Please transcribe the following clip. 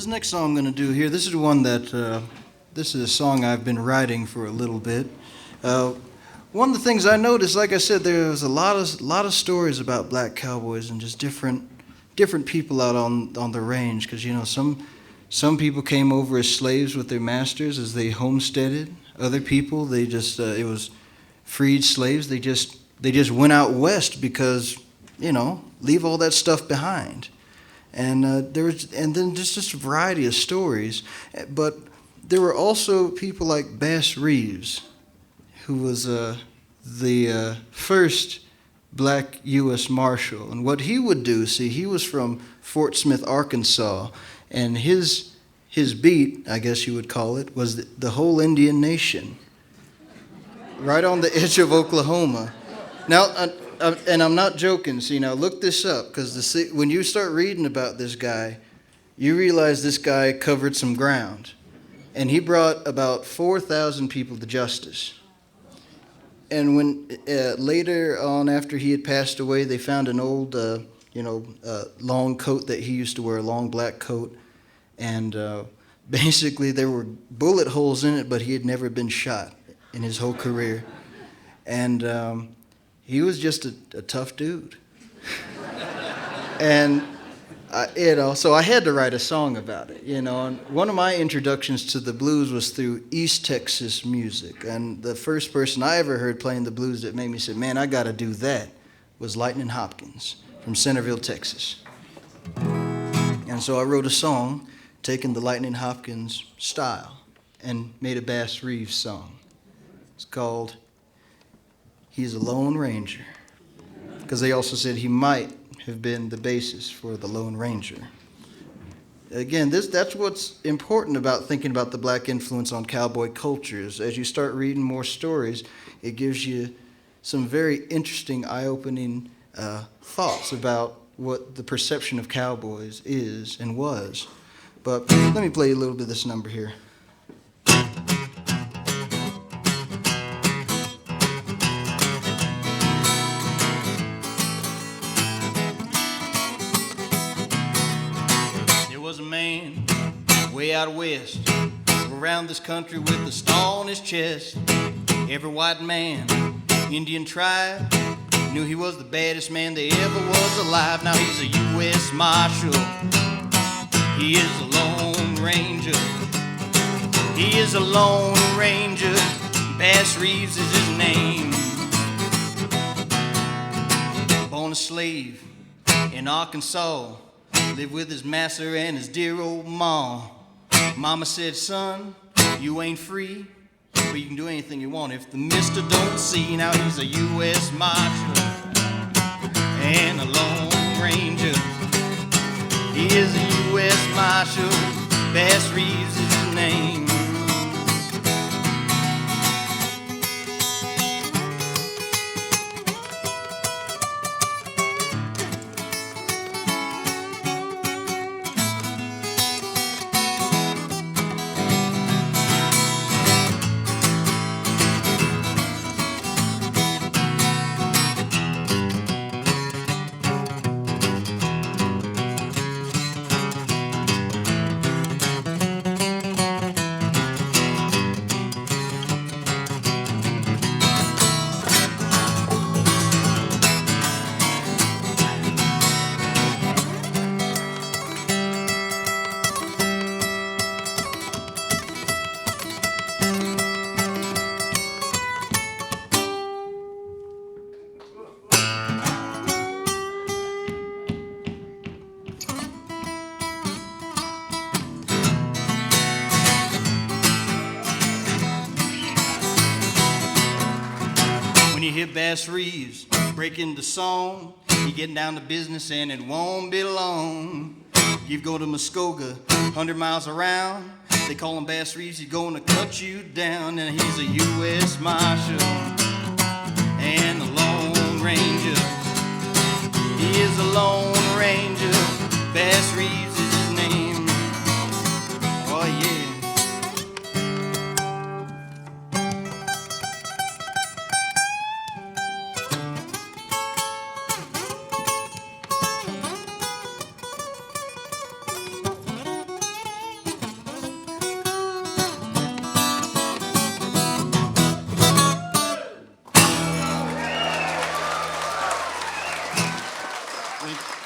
next song I'm going to do here, this is one that, this is a song I've been writing for a little bit. One of the things I noticed, like I said, there was a lot of stories about black cowboys and just different people out on the range, because some people came over as slaves with their masters as they homesteaded. Other people, they just it was freed slaves. They just went out west because leave all that stuff behind. And then just a variety of stories. But there were also people like Bass Reeves, who was the first black U.S. Marshal. And what he would do, he was from Fort Smith, Arkansas, and his beat, I guess you would call it, was the whole Indian Nation, right on the edge of Oklahoma. Now, and I'm not joking. Now look this up, because when you start reading about this guy, you realize this guy covered some ground, and he brought about 4,000 people to justice. And when later on, after he had passed away, they found an old, long coat that he used to wear, a long black coat, and basically there were bullet holes in it, but he had never been shot in his whole career, and he was just a tough dude. And so I had to write a song about it, And one of my introductions to the blues was through East Texas music. And the first person I ever heard playing the blues that made me say, man, I got to do that, was Lightnin' Hopkins from Centerville, Texas. And so I wrote a song taking the Lightnin' Hopkins style and made a Bass Reeves song. It's called He's a Lone Ranger, because they also said he might have been the basis for the Lone Ranger. Again, that's what's important about thinking about the black influence on cowboy cultures. As you start reading more stories, it gives you some very interesting, eye-opening thoughts about what the perception of cowboys is and was. But let me play you a little bit of this number here. Was a man way out west, around this country with a star on his chest. Every white man, Indian tribe, knew he was the baddest man that ever was alive. Now he's a U.S. Marshal, he is a Lone Ranger. He is a Lone Ranger, Bass Reeves is his name. Born a slave in Arkansas, lived with his master and his dear old ma. Mama said, son, you ain't free, but you can do anything you want if the mister don't see. Now he's a U.S. Marshal and a Lone Ranger. He is a U.S. Marshal, Bass Reeves is his name. Hear Bass Reeves break into song, he getting down to business and it won't be long. You go to Muskogee, 100 miles around, they call him Bass Reeves, he's gonna cut you down. And he's a U.S. Marshal and a Lone Ranger. He is a Lone Ranger, Bass Reeves is his name. Oh yeah. Thank you.